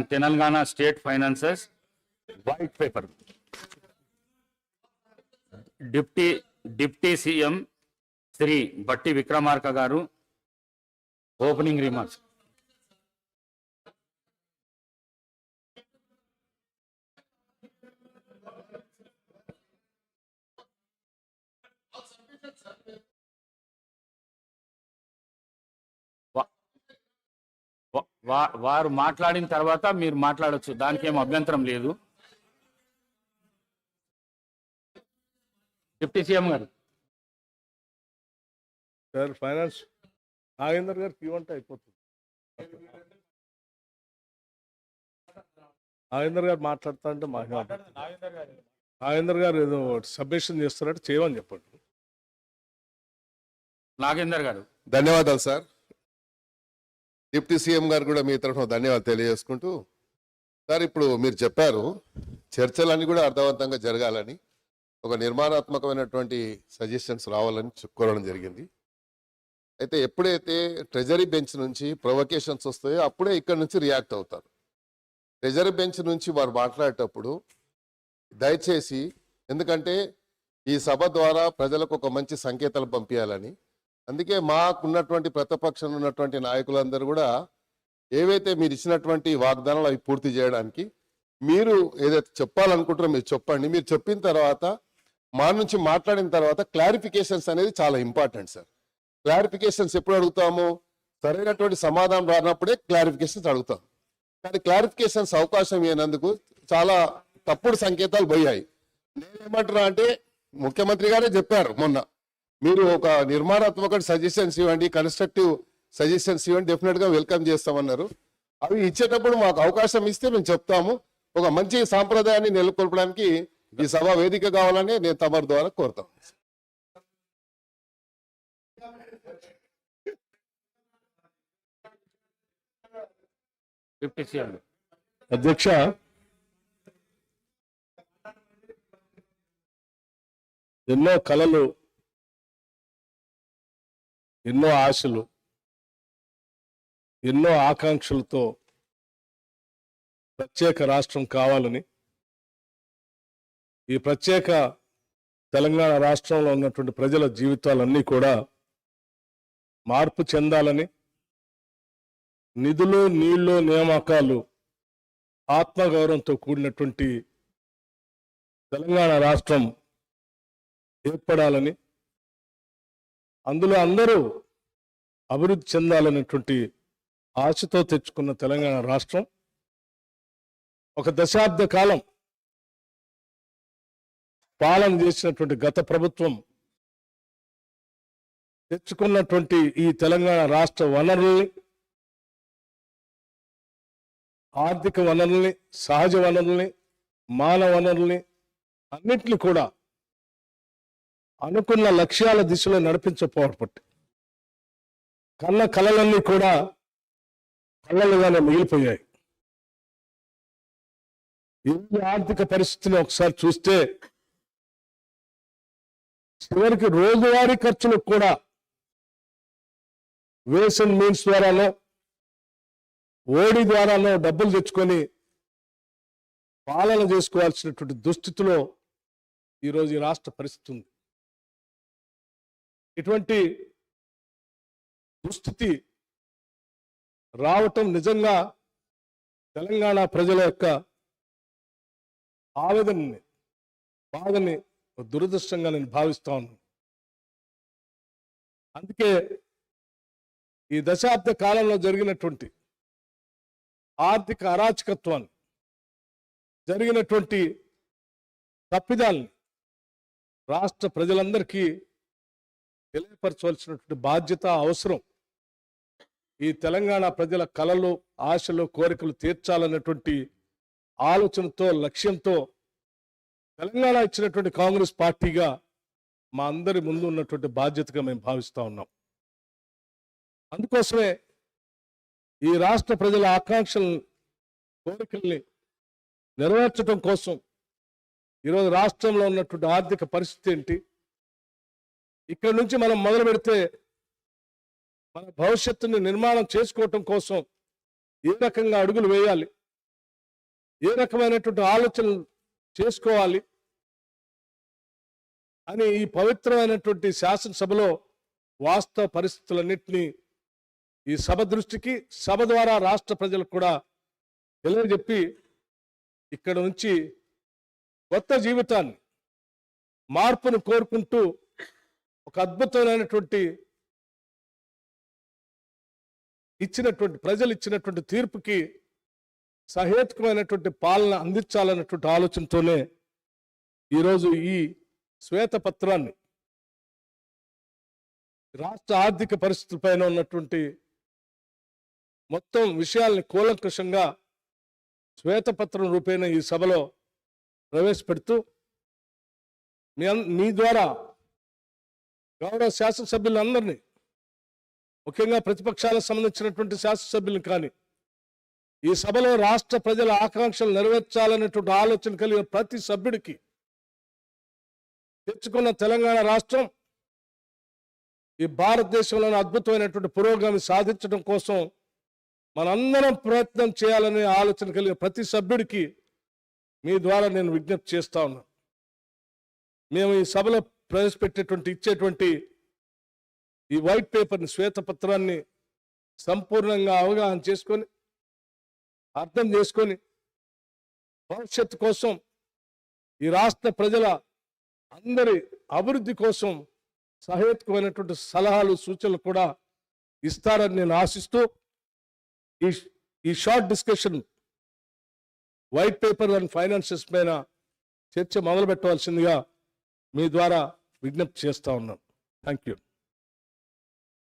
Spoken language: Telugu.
Telangana State Finances White Paper. Deputy CM Sri Batti Vikramarka Garu, opening remarks. వారు మాట్లాడిన తర్వాత మీరు మాట్లాడొచ్చు, దానికి ఏం అభ్యంతరం లేదు. డిప్యూటీ సీఎం గారు. సార్ ఫైనాన్స్ నాగేందర్ గారికి ఇవ్వంటే అయిపోతుంది. నాగేందర్ గారు మాట్లాడుతా అంటే నాగేందర్ గారు ఏదో సబ్మిషన్ చేస్తున్నట్టు చేయమని చెప్పండి. నాగేందర్ గారు. ధన్యవాదాలు సార్. డిప్యూటీ సీఎం గారు కూడా మీ తరఫున ధన్యవాదాలు తెలియజేసుకుంటూ, సార్ ఇప్పుడు మీరు చెప్పారు చర్చలన్నీ కూడా అర్థవంతంగా జరగాలని, ఒక నిర్మాణాత్మకమైనటువంటి సజెషన్స్ రావాలని కోరడం జరిగింది. అయితే ఎప్పుడైతే ట్రెజరీ బెంచ్ నుంచి ప్రొవకేషన్స్ వస్తాయో అప్పుడే ఇక్కడ నుంచి రియాక్ట్ అవుతారు. ట్రెజరీ బెంచ్ నుంచి వారు మాట్లాడేటప్పుడు దయచేసి, ఎందుకంటే ఈ సభ ద్వారా ప్రజలకు ఒక మంచి సంకేతాలు పంపించాలని, అందుకే మాకున్నటువంటి ప్రతిపక్షంలో ఉన్నటువంటి నాయకులందరూ కూడా ఏవైతే మీరు ఇచ్చినటువంటి వాగ్దానాలు అవి పూర్తి చేయడానికి మీరు ఏదైతే చెప్పాలనుకుంటారో మీరు చెప్పండి. మీరు చెప్పిన తర్వాత మా నుంచి మాట్లాడిన తర్వాత క్లారిఫికేషన్స్ అనేది చాలా ఇంపార్టెంట్ సార్. క్లారిఫికేషన్స్ ఎప్పుడు అడుగుతాము, సరైనటువంటి సమాధానం రానప్పుడే క్లారిఫికేషన్స్ అడుగుతాం. కానీ క్లారిఫికేషన్స్ అవకాశం ఇవ్వనందుకు చాలా తప్పుడు సంకేతాలు పోయాయి. నేనేమంటున్నా అంటే, ముఖ్యమంత్రి గారే చెప్పారు మొన్న, మీరు ఒక నిర్మాణాత్మక సజెషన్స్ ఇవ్వండి, కన్స్ట్రక్టివ్ సజెషన్స్ ఇవ్వండి, డెఫినెట్గా వెల్కమ్ చేస్తామన్నారు. అవి ఇచ్చేటప్పుడు మాకు అవకాశం ఇస్తే మేము చెప్తాము. ఒక మంచి సాంప్రదాయాన్ని నెలకొల్పడానికి ఈ సభ వేదిక కావాలని నేను తమరి ద్వారా కోరుతాను. అధ్యక్ష, ఎన్నో కళలు, ఎన్నో ఆశలు, ఎన్నో ఆకాంక్షలతో ప్రత్యేక రాష్ట్రం కావాలని, ఈ ప్రత్యేక తెలంగాణ రాష్ట్రంలో ఉన్నటువంటి ప్రజల జీవితాలన్నీ కూడా మార్పు చెందాలని, నిధులు, నీళ్లు, నియామకాలు ఆత్మగౌరవంతో కూడినటువంటి తెలంగాణ రాష్ట్రం ఏర్పడాలని, అందులో అందరూ అభివృద్ధి చెందాలనేటువంటి ఆశతో తెచ్చుకున్న తెలంగాణ రాష్ట్రం ఒక దశాబ్ద కాలం పాలన చేసినటువంటి గత ప్రభుత్వం తెచ్చుకున్నటువంటి ఈ తెలంగాణ రాష్ట్ర వనరుల్ని, ఆర్థిక వనరుల్ని, సహజ వనరుల్ని, మానవ వనరుల్ని అన్నింటినీ కూడా అనుకున్న లక్ష్యాల దిశలో నడిపించకపోవడం కన్న కళలన్నీ కూడా కళ్ళలుగానే మిగిలిపోయాయి. ఈ ఆర్థిక పరిస్థితిని ఒకసారి చూస్తే చివరికి రోజువారీ ఖర్చులకు కూడా వేస్ అండ్ మీన్స్ ద్వారానో, ఓడి ద్వారానో డబ్బులు తెచ్చుకొని పాలన చేసుకోవాల్సినటువంటి దుస్థితిలో ఈరోజు ఈ రాష్ట్ర పరిస్థితి ఉంది. ఇటువంటి దుస్థితి రావటం నిజంగా తెలంగాణ ప్రజల యొక్క ఆవేదనని, బాధని దురదృష్టంగా నేను భావిస్తా ఉన్నాను. అందుకే ఈ దశాబ్ద కాలంలో జరిగినటువంటి ఆర్థిక అరాచకత్వాన్ని, జరిగినటువంటి తప్పిదాల్ని రాష్ట్ర ప్రజలందరికీ తెలియపరచవలసినటువంటి బాధ్యత, అవసరం. ఈ తెలంగాణ ప్రజల కలలు, ఆశలు, కోరికలు తీర్చాలన్నటువంటి ఆలోచనతో, లక్ష్యంతో తెలంగాణ ఇచ్చినటువంటి కాంగ్రెస్ పార్టీగా మా అందరి ముందు ఉన్నటువంటి బాధ్యతగా మేము భావిస్తూ ఉన్నాం. అందుకోసమే ఈ రాష్ట్ర ప్రజల ఆకాంక్షలను, కోరికల్ని నెరవేర్చడం కోసం ఈరోజు రాష్ట్రంలో ఉన్నటువంటి ఆర్థిక పరిస్థితి ఏంటి, ఇక్కడ నుంచి మనం మొదలు పెడితే మన భవిష్యత్తుని నిర్మాణం చేసుకోవటం కోసం ఏ రకంగా అడుగులు వేయాలి, ఏ రకమైనటువంటి ఆలోచనలు చేసుకోవాలి అని ఈ పవిత్రమైనటువంటి శాసనసభలో వాస్తవ పరిస్థితులన్నింటినీ ఈ సభ దృష్టికి, సభ ద్వారా రాష్ట్ర ప్రజలకు కూడా తెలియజెప్పి ఇక్కడ నుంచి కొత్త జీవితాన్ని, మార్పును కోరుకుంటూ ఒక అద్భుతమైనటువంటి ప్రజలు ఇచ్చినటువంటి తీర్పుకి సహేతుకమైనటువంటి పాలన అందించాలన్నటువంటి ఆలోచనతోనే ఈరోజు ఈ శ్వేతపత్రాన్ని రాష్ట్ర ఆర్థిక పరిస్థితులపైన ఉన్నటువంటి మొత్తం విషయాల్ని కూలంకషంగా శ్వేతపత్రం రూపేణ ఈ సభలో ప్రవేశపెడుతూ మీ ద్వారా గౌరవ శాసనసభ్యులందరినీ, ముఖ్యంగా ప్రతిపక్షాలకు సంబంధించినటువంటి శాసనసభ్యులను కానీ, ఈ సభలో రాష్ట్ర ప్రజల ఆకాంక్షలు నెరవేర్చాలనేటువంటి ఆలోచన కలిగిన ప్రతి సభ్యుడికి తెచ్చుకున్న తెలంగాణ రాష్ట్రం ఈ భారతదేశంలోని అద్భుతమైనటువంటి పురోగతి సాధించడం కోసం మనందరం ప్రయత్నం చేయాలనే ఆలోచన కలిగిన ప్రతి సభ్యుడికి మీ ద్వారా నేను విజ్ఞప్తి చేస్తా ఉన్నా. మేము ఈ సభలో ఇచ్చేటువంటి ఈ వైట్ పేపర్ని, శ్వేతపత్రాన్ని సంపూర్ణంగా అవగాహన చేసుకొని, అర్థం చేసుకొని, భవిష్యత్తు కోసం, ఈ రాష్ట్ర ప్రజల అందరి అభివృద్ధి కోసం సహేతుకమైనటువంటి సలహాలు, సూచనలు కూడా ఇస్తారని నేను ఆశిస్తూ ఈ short discussion white paper and finances పైన చర్చ మొదలు పెట్టవలసిందిగా మీ ద్వారా విజ్ఞప్తి చేస్తా ఉన్నాను. Thank you.